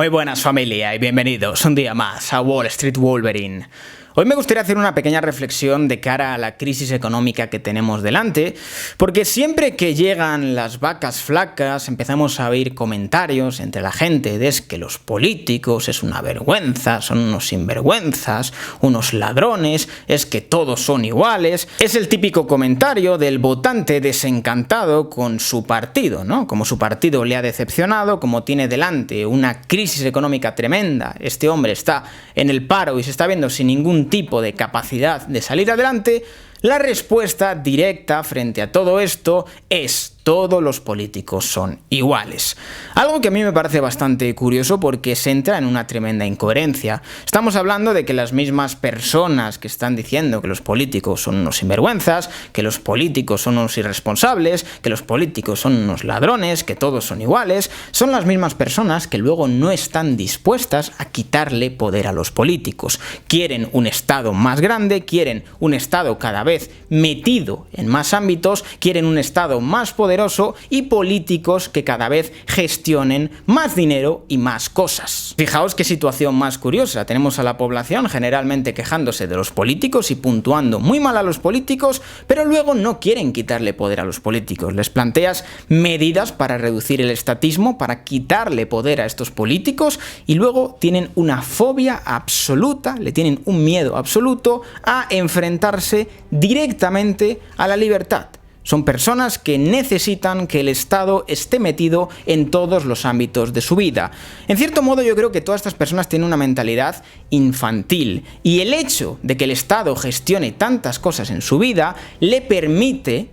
Muy buenas familia y bienvenidos un día más a Wall Street Wolverine. Hoy me gustaría hacer una pequeña reflexión de cara a la crisis económica que tenemos delante, porque siempre que llegan las vacas flacas empezamos a oír comentarios entre la gente de que los políticos es una vergüenza, son unos sinvergüenzas, unos ladrones, es que todos son iguales. Es el típico comentario del votante desencantado con su partido, ¿no? Como su partido le ha decepcionado, como tiene delante una crisis económica tremenda, este hombre está en el paro y se está viendo sin ningún tipo de capacidad de salir adelante. La respuesta directa frente a todo esto es: todos los políticos son iguales. Algo que a mí me parece bastante curioso porque se entra en una tremenda incoherencia. Estamos hablando de que las mismas personas que están diciendo que los políticos son unos sinvergüenzas, que los políticos son unos irresponsables, que los políticos son unos ladrones, que todos son iguales, son las mismas personas que luego no están dispuestas a quitarle poder a los políticos. Quieren un Estado más grande, quieren un Estado cada vez metido en más ámbitos, quieren un Estado más poderoso y políticos que cada vez gestionen más dinero y más cosas. Fijaos qué situación más curiosa. Tenemos a la población generalmente quejándose de los políticos y puntuando muy mal a los políticos, pero luego no quieren quitarle poder a los políticos. Les planteas medidas para reducir el estatismo, para quitarle poder a estos políticos, y luego tienen una fobia absoluta, le tienen un miedo absoluto a enfrentarse directamente a la libertad. Son personas que necesitan que el Estado esté metido en todos los ámbitos de su vida. En cierto modo, yo creo que todas estas personas tienen una mentalidad infantil, y el hecho de que el Estado gestione tantas cosas en su vida le permite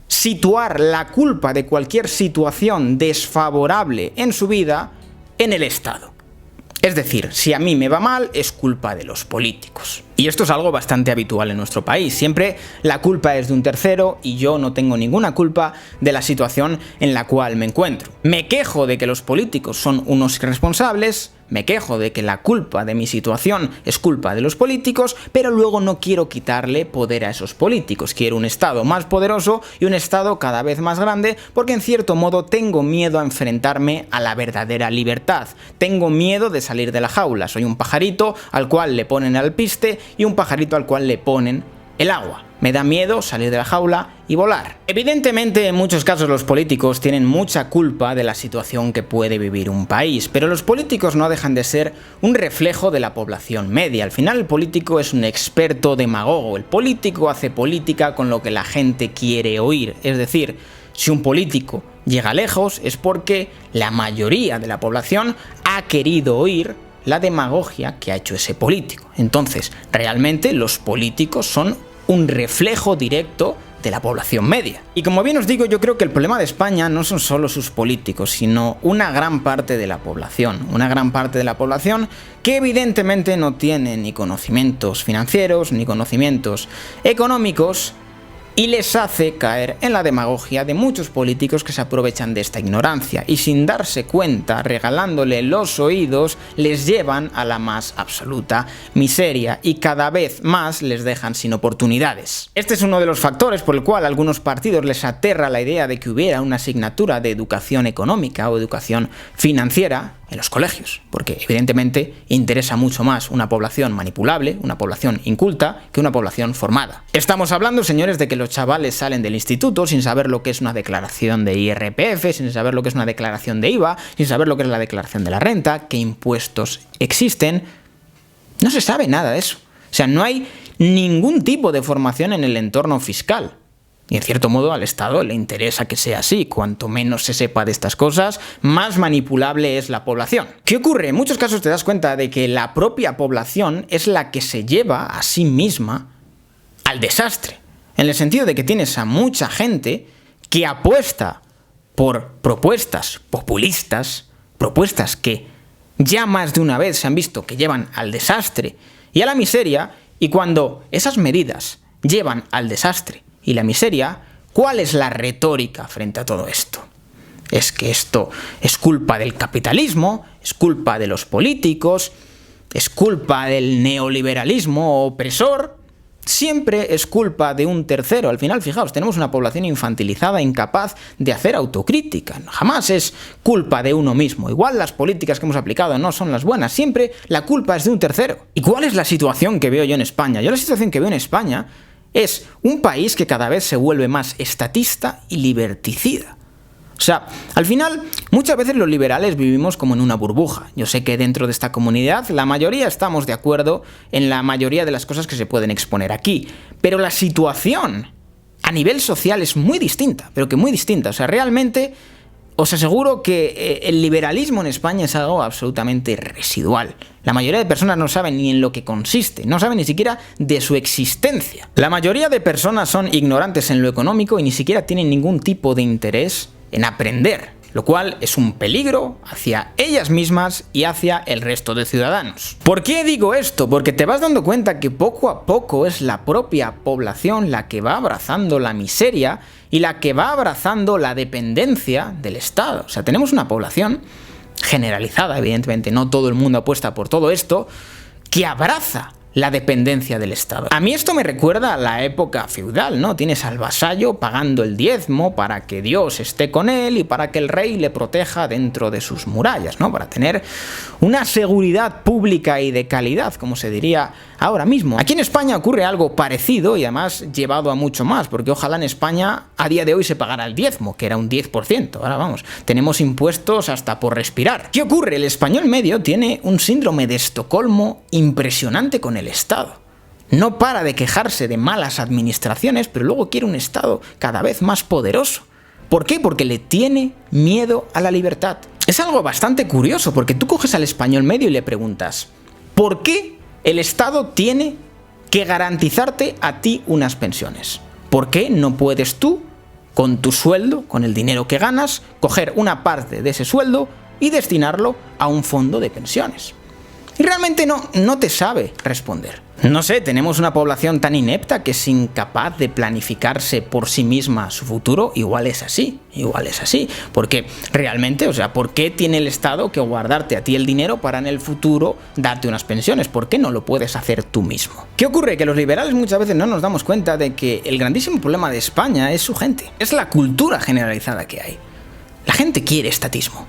situar la culpa de cualquier situación desfavorable en su vida en el Estado. Es decir, si a mí me va mal, es culpa de los políticos. Y esto es algo bastante habitual en nuestro país. Siempre la culpa es de un tercero y yo no tengo ninguna culpa de la situación en la cual me encuentro. Me quejo de que los políticos son unos irresponsables, me quejo de que la culpa de mi situación es culpa de los políticos, pero luego no quiero quitarle poder a esos políticos. Quiero un Estado más poderoso y un Estado cada vez más grande, porque en cierto modo tengo miedo a enfrentarme a la verdadera libertad. Tengo miedo de salir de la jaula. Soy un pajarito al cual le ponen el alpiste y un pajarito al cual le ponen el agua. Me da miedo salir de la jaula y volar. Evidentemente, en muchos casos los políticos tienen mucha culpa de la situación que puede vivir un país, pero los políticos no dejan de ser un reflejo de la población media. Al final, el político es un experto demagogo. El político hace política con lo que la gente quiere oír. Es decir, si un político llega lejos es porque la mayoría de la población ha querido oír la demagogia que ha hecho ese político. Entonces, realmente los políticos son un reflejo directo de la población media. Y como bien os digo, yo creo que el problema de España no son solo sus políticos, sino una gran parte de la población. Una gran parte de la población que evidentemente no tiene ni conocimientos financieros, ni conocimientos económicos, y les hace caer en la demagogia de muchos políticos que se aprovechan de esta ignorancia y, sin darse cuenta, regalándole los oídos, les llevan a la más absoluta miseria y cada vez más les dejan sin oportunidades. Este es uno de los factores por el cual a algunos partidos les aterra la idea de que hubiera una asignatura de educación económica o educación financiera en los colegios, porque evidentemente interesa mucho más una población manipulable, una población inculta, que una población formada. Estamos hablando, señores, de que los chavales salen del instituto sin saber lo que es una declaración de IRPF, sin saber lo que es una declaración de IVA, sin saber lo que es la declaración de la renta, qué impuestos existen. No se sabe nada de eso. O sea, no hay ningún tipo de formación en el entorno fiscal. Y en cierto modo al Estado le interesa que sea así. Cuanto menos se sepa de estas cosas, más manipulable es la población. ¿Qué ocurre? En muchos casos te das cuenta de que la propia población es la que se lleva a sí misma al desastre. En el sentido de que tienes a mucha gente que apuesta por propuestas populistas, propuestas que ya más de una vez se han visto que llevan al desastre y a la miseria, y cuando esas medidas llevan al desastre y la miseria, ¿cuál es la retórica frente a todo esto? Es que esto es culpa del capitalismo, es culpa de los políticos, es culpa del neoliberalismo opresor. siempre es culpa de un tercero. Al final, fijaos, tenemos una población infantilizada, incapaz de hacer autocrítica. Jamás es culpa de uno mismo. Igual las políticas que hemos aplicado no son las buenas. Siempre la culpa es de un tercero. ¿Y cuál es la situación que veo yo en España? Yo la situación que veo en España es un país que cada vez se vuelve más estatista y liberticida. O sea, al final, muchas veces los liberales vivimos como en una burbuja. Yo sé que dentro de esta comunidad la mayoría estamos de acuerdo en la mayoría de las cosas que se pueden exponer aquí. Pero la situación a nivel social es muy distinta, pero que muy distinta. O sea, realmente os aseguro que el liberalismo en España es algo absolutamente residual. La mayoría de personas no saben ni en lo que consiste, no saben ni siquiera de su existencia. La mayoría de personas son ignorantes en lo económico y ni siquiera tienen ningún tipo de interés en aprender, lo cual es un peligro hacia ellas mismas y hacia el resto de ciudadanos. ¿Por qué digo esto? Porque te vas dando cuenta que poco a poco es la propia población la que va abrazando la miseria y la que va abrazando la dependencia del Estado. O sea, tenemos una población generalizada, evidentemente, no todo el mundo apuesta por todo esto, que abraza la dependencia del Estado. A mí esto me recuerda a la época feudal, ¿no? Tienes al vasallo pagando el diezmo para que Dios esté con él y para que el rey le proteja dentro de sus murallas, ¿no? Para tener una seguridad pública y de calidad, como se diría ahora mismo. Aquí en España ocurre algo parecido y además llevado a mucho más, porque ojalá en España a día de hoy se pagara el diezmo, que era un 10%. Ahora vamos, tenemos impuestos hasta por respirar. ¿Qué ocurre? El español medio tiene un síndrome de Estocolmo impresionante con el Estado. No para de quejarse de malas administraciones, pero luego quiere un Estado cada vez más poderoso. ¿Por qué? Porque le tiene miedo a la libertad. Es algo bastante curioso, porque tú coges al español medio y le preguntas, ¿por qué el Estado tiene que garantizarte a ti unas pensiones? ¿Por qué no puedes tú, con tu sueldo, con el dinero que ganas, coger una parte de ese sueldo y destinarlo a un fondo de pensiones? Y realmente no te sabe responder. No sé, tenemos una población tan inepta que es incapaz de planificarse por sí misma su futuro. Igual es así. Porque realmente, o sea, ¿por qué tiene el Estado que guardarte a ti el dinero para en el futuro darte unas pensiones? ¿Por qué no lo puedes hacer tú mismo? ¿Qué ocurre? Que los liberales muchas veces no nos damos cuenta de que el grandísimo problema de España es su gente. Es la cultura generalizada que hay. La gente quiere estatismo.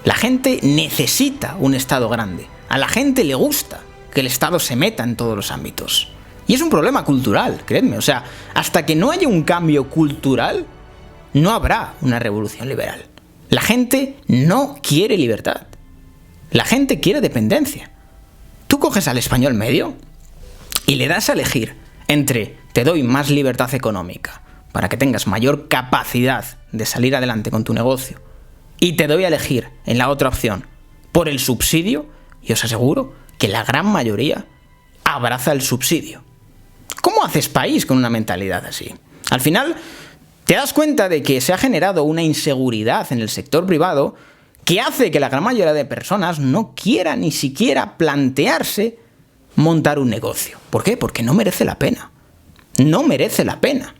La gente necesita un Estado grande. A la gente le gusta que el Estado se meta en todos los ámbitos. Y es un problema cultural, creedme. O sea, hasta que no haya un cambio cultural, no habrá una revolución liberal. La gente no quiere libertad. La gente quiere dependencia. Tú coges al español medio y le das a elegir entre te doy más libertad económica para que tengas mayor capacidad de salir adelante con tu negocio y te doy a elegir en la otra opción por el subsidio, y os aseguro que la gran mayoría abraza el subsidio. ¿Cómo haces país con una mentalidad así? Al final, te das cuenta de que se ha generado una inseguridad en el sector privado que hace que la gran mayoría de personas no quiera ni siquiera plantearse montar un negocio. ¿Por qué? Porque no merece la pena. No merece la pena.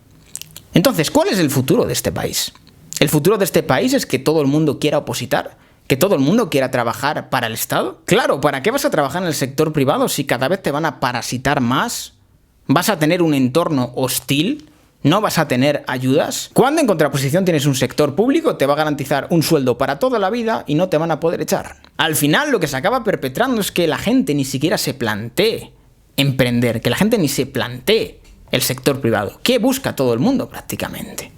Entonces, ¿cuál es el futuro de este país? ¿El futuro de este país es que todo el mundo quiera opositar? ¿Que todo el mundo quiera trabajar para el Estado? Claro, ¿para qué vas a trabajar en el sector privado si cada vez te van a parasitar más? ¿Vas a tener un entorno hostil? ¿No vas a tener ayudas? Cuando en contraposición tienes un sector público, te va a garantizar un sueldo para toda la vida y no te van a poder echar. Al final lo que se acaba perpetrando es que la gente ni siquiera se plantee emprender, que la gente ni se plantee el sector privado. ¿Qué busca todo el mundo prácticamente?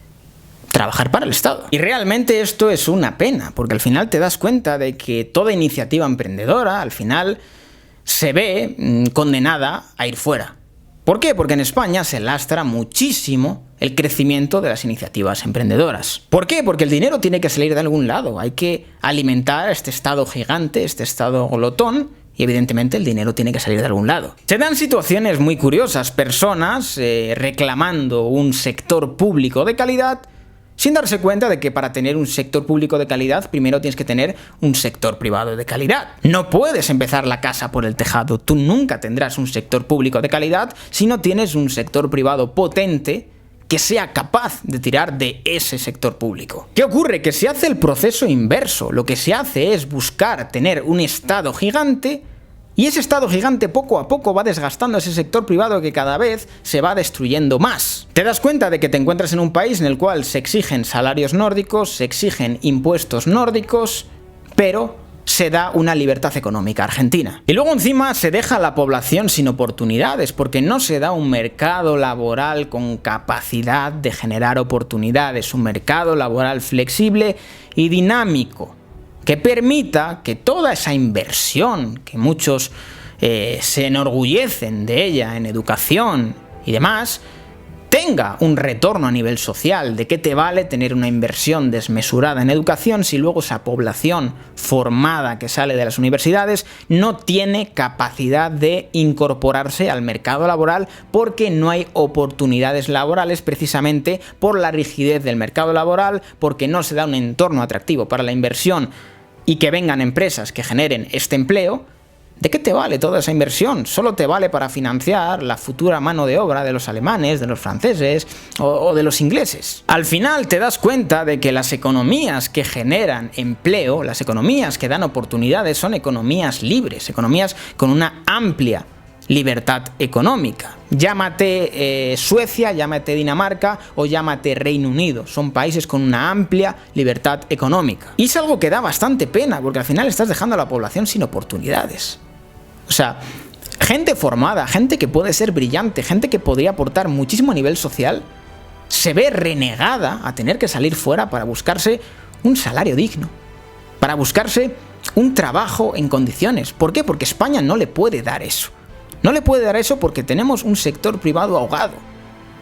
Trabajar para el Estado. Y realmente esto es una pena, porque al final te das cuenta de que toda iniciativa emprendedora al final se ve condenada a ir fuera. ¿Por qué? Porque en España se lastra muchísimo el crecimiento de las iniciativas emprendedoras. ¿Por qué? Porque el dinero tiene que salir de algún lado. Hay que alimentar a este Estado gigante, este Estado glotón, y evidentemente el dinero tiene que salir de algún lado. Se dan situaciones muy curiosas, personas reclamando un sector público de calidad, sin darse cuenta de que para tener un sector público de calidad, primero tienes que tener un sector privado de calidad. No puedes empezar la casa por el tejado. Tú nunca tendrás un sector público de calidad si no tienes un sector privado potente que sea capaz de tirar de ese sector público. ¿Qué ocurre? Que se hace el proceso inverso. Lo que se hace es buscar tener un Estado gigante Y ese Estado gigante poco a poco va desgastando ese sector privado que cada vez se va destruyendo más. Te das cuenta de que te encuentras en un país en el cual se exigen salarios nórdicos, se exigen impuestos nórdicos, pero se da una libertad económica argentina. Y luego encima se deja a la población sin oportunidades, porque no se da un mercado laboral con capacidad de generar oportunidades, un mercado laboral flexible y dinámico, que permita que toda esa inversión que muchos se enorgullecen de ella en educación y demás, tenga un retorno a nivel social. ¿De qué te vale tener una inversión desmesurada en educación si luego esa población formada que sale de las universidades no tiene capacidad de incorporarse al mercado laboral porque no hay oportunidades laborales, precisamente por la rigidez del mercado laboral, porque no se da un entorno atractivo para la inversión y que vengan empresas que generen este empleo? ¿De qué te vale toda esa inversión? Solo te vale para financiar la futura mano de obra de los alemanes, de los franceses o de los ingleses. Al final te das cuenta de que las economías que generan empleo, las economías que dan oportunidades, son economías libres, economías con una amplia libertad económica. Llámate Suecia, llámate Dinamarca o llámate Reino Unido. Son países con una amplia libertad económica. Y es algo que da bastante pena, porque al final estás dejando a la población sin oportunidades. O sea, gente formada, gente que puede ser brillante, gente que podría aportar muchísimo a nivel social, se ve renegada a tener que salir fuera para buscarse un salario digno, para buscarse un trabajo en condiciones. ¿Por qué? Porque España no le puede dar eso. No le puede dar eso porque tenemos un sector privado ahogado,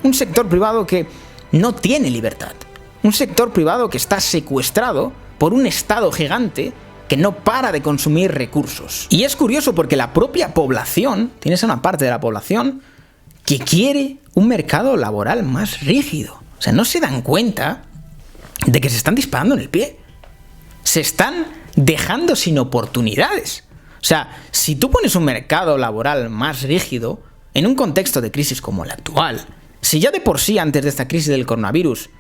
un sector privado que no tiene libertad, un sector privado que está secuestrado por un Estado gigante que no para de consumir recursos. Y es curioso porque la propia población, tienes una parte de la población que quiere un mercado laboral más rígido. O sea, no se dan cuenta de que se están disparando en el pie. Se están dejando sin oportunidades. O sea, si tú pones un mercado laboral más rígido, en un contexto de crisis como el actual, si ya de por sí antes de esta crisis del coronavirus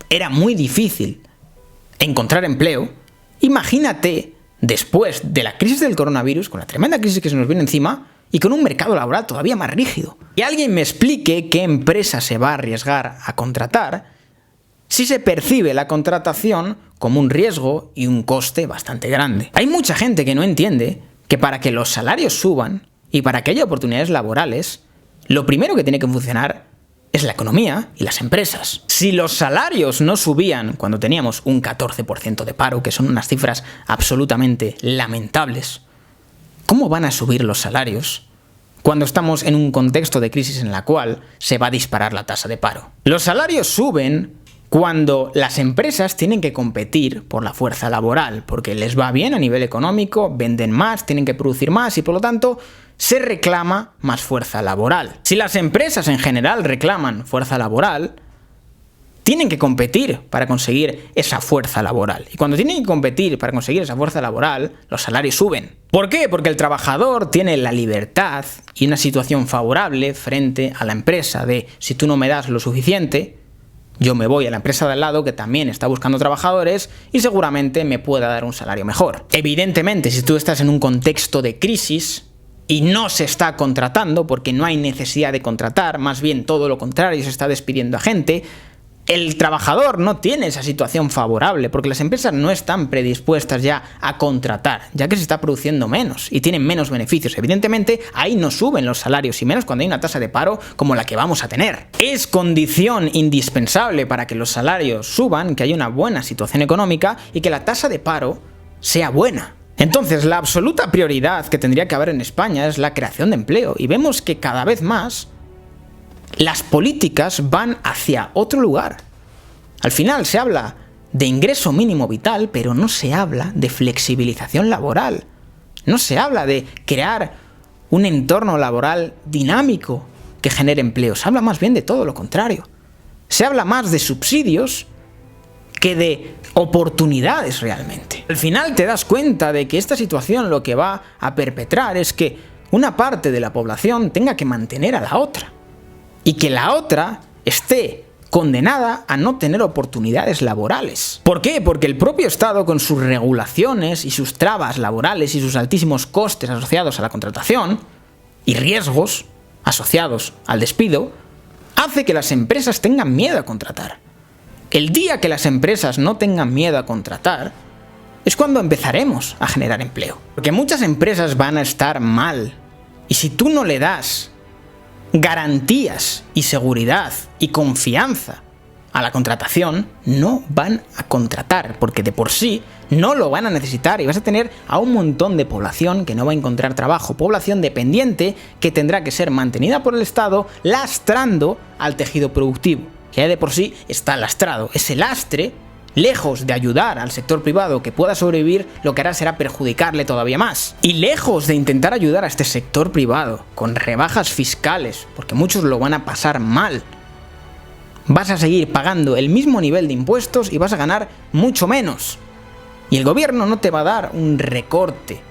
era muy difícil encontrar empleo, imagínate después de la crisis del coronavirus, con la tremenda crisis que se nos viene encima, y con un mercado laboral todavía más rígido. Y alguien me explique qué empresa se va a arriesgar a contratar si se percibe la contratación como un riesgo y un coste bastante grande. Hay mucha gente que no entiende que para que los salarios suban y para que haya oportunidades laborales, lo primero que tiene que funcionar es la economía y las empresas. Si los salarios no subían cuando teníamos un 14% de paro, que son unas cifras absolutamente lamentables, ¿cómo van a subir los salarios cuando estamos en un contexto de crisis en la cual se va a disparar la tasa de paro? Los salarios suben cuando las empresas tienen que competir por la fuerza laboral, porque les va bien a nivel económico, venden más, tienen que producir más y por lo tanto se reclama más fuerza laboral. Si las empresas en general reclaman fuerza laboral, tienen que competir para conseguir esa fuerza laboral. Y cuando tienen que competir para conseguir esa fuerza laboral, los salarios suben. ¿Por qué? Porque el trabajador tiene la libertad y una situación favorable frente a la empresa de si tú no me das lo suficiente, yo me voy a la empresa de al lado que también está buscando trabajadores y seguramente me pueda dar un salario mejor. Evidentemente, si tú estás en un contexto de crisis y no se está contratando porque no hay necesidad de contratar, más bien todo lo contrario, se está despidiendo a gente, el trabajador no tiene esa situación favorable porque las empresas no están predispuestas ya a contratar, ya que se está produciendo menos y tienen menos beneficios. Evidentemente, ahí no suben los salarios y menos cuando hay una tasa de paro como la que vamos a tener. Es condición indispensable para que los salarios suban, que haya una buena situación económica y que la tasa de paro sea buena. Entonces, la absoluta prioridad que tendría que haber en España es la creación de empleo y vemos que cada vez más las políticas van hacia otro lugar. Al final se habla de ingreso mínimo vital, pero no se habla de flexibilización laboral. No se habla de crear un entorno laboral dinámico que genere empleo. Se habla más bien de todo lo contrario. Se habla más de subsidios que de oportunidades realmente. Al final te das cuenta de que esta situación lo que va a perpetrar es que una parte de la población tenga que mantener a la otra. Y que la otra esté condenada a no tener oportunidades laborales. ¿Por qué? Porque el propio Estado, con sus regulaciones y sus trabas laborales y sus altísimos costes asociados a la contratación y riesgos asociados al despido, hace que las empresas tengan miedo a contratar. El día que las empresas no tengan miedo a contratar es cuando empezaremos a generar empleo. Porque muchas empresas van a estar mal, y si tú no le das garantías y seguridad y confianza a la contratación, no van a contratar, porque de por sí no lo van a necesitar y vas a tener a un montón de población que no va a encontrar trabajo, población dependiente que tendrá que ser mantenida por el Estado lastrando al tejido productivo, que ya de por sí está lastrado. Ese lastre, lejos de ayudar al sector privado que pueda sobrevivir, lo que hará será perjudicarle todavía más. Y lejos de intentar ayudar a este sector privado con rebajas fiscales, porque muchos lo van a pasar mal, vas a seguir pagando el mismo nivel de impuestos y vas a ganar mucho menos. Y el gobierno no te va a dar un recorte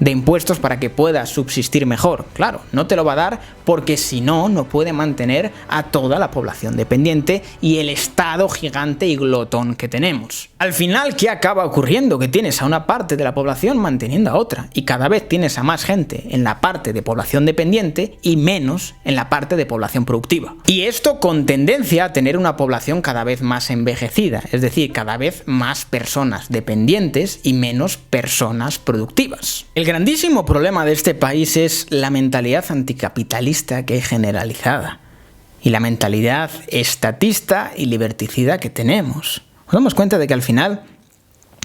de impuestos para que puedas subsistir mejor. Claro, no te lo va a dar porque si no, no puede mantener a toda la población dependiente y el Estado gigante y glotón que tenemos. Al final, ¿qué acaba ocurriendo? Que tienes a una parte de la población manteniendo a otra y cada vez tienes a más gente en la parte de población dependiente y menos en la parte de población productiva. Y esto con tendencia a tener una población cada vez más envejecida, es decir, cada vez más personas dependientes y menos personas productivas. El grandísimo problema de este país es la mentalidad anticapitalista que hay generalizada y la mentalidad estatista y liberticida que tenemos. Nos damos cuenta de que al final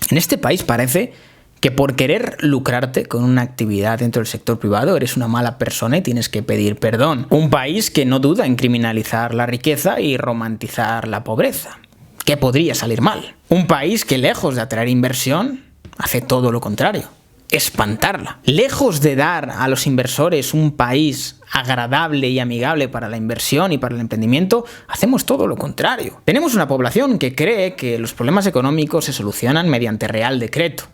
en este país parece que por querer lucrarte con una actividad dentro del sector privado eres una mala persona y tienes que pedir perdón. Un país que no duda en criminalizar la riqueza y romantizar la pobreza. ¿Qué podría salir mal? Un país que lejos de atraer inversión hace todo lo contrario. Espantarla. Lejos de dar a los inversores un país agradable y amigable para la inversión y para el emprendimiento, hacemos todo lo contrario. Tenemos una población que cree que los problemas económicos se solucionan mediante real decreto.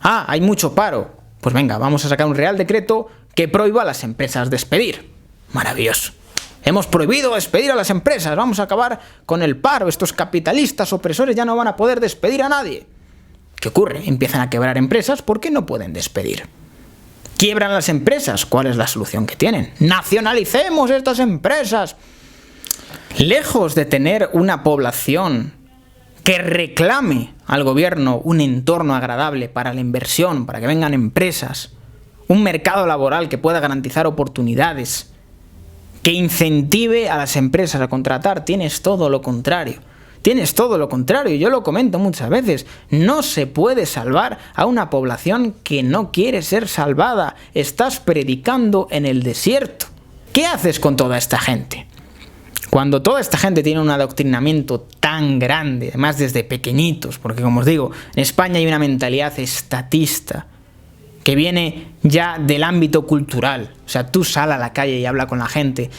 Ah, hay mucho paro. Pues venga, vamos a sacar un real decreto que prohíba a las empresas despedir. Maravilloso. Hemos prohibido despedir a las empresas, vamos a acabar con el paro. Estos capitalistas opresores ya no van a poder despedir a nadie. ¿Qué ocurre? Empiezan a quebrar empresas porque no pueden despedir. ¿Quiebran las empresas? ¿Cuál es la solución que tienen? ¡Nacionalicemos estas empresas! Lejos de tener una población que reclame al gobierno un entorno agradable para la inversión, para que vengan empresas, un mercado laboral que pueda garantizar oportunidades, que incentive a las empresas a contratar, tienes todo lo contrario. Tienes todo lo contrario, yo lo comento muchas veces, no se puede salvar a una población que no quiere ser salvada, estás predicando en el desierto. ¿Qué haces con toda esta gente? Cuando toda esta gente tiene un adoctrinamiento tan grande, además desde pequeñitos, porque como os digo, en España hay una mentalidad estatista que viene ya del ámbito cultural. O sea, tú sal a la calle y habla con la gente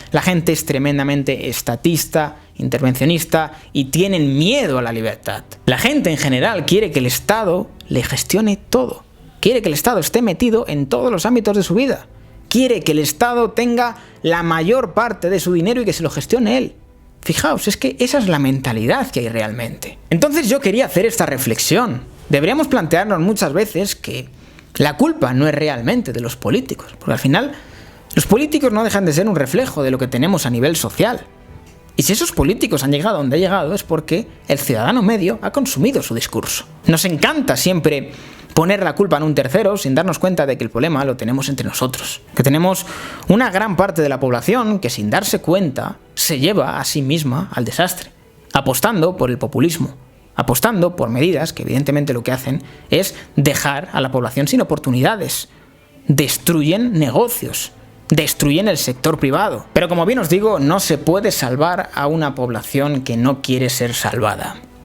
es tremendamente estatista, intervencionista y tienen miedo a la libertad. La gente en general quiere que el Estado le gestione todo. Quiere que el Estado esté metido en todos los ámbitos de su vida. Quiere que el Estado tenga la mayor parte de su dinero y que se lo gestione él. Fijaos, es que esa es la mentalidad que hay realmente. Entonces yo quería hacer esta reflexión. Deberíamos plantearnos muchas veces que la culpa no es realmente de los políticos, porque al final los políticos no dejan de ser un reflejo de lo que tenemos a nivel social. Y si esos políticos han llegado donde han llegado es porque el ciudadano medio ha consumido su discurso. Nos encanta siempre poner la culpa en un tercero sin darnos cuenta de que el problema lo tenemos entre nosotros. Que tenemos una gran parte de la población que sin darse cuenta se lleva a sí misma al desastre, apostando por el populismo, apostando por medidas que evidentemente lo que hacen es dejar a la población sin oportunidades, destruyen negocios, destruyen el sector privado. Pero como bien os digo, no se puede salvar a una población que no quiere ser salvada.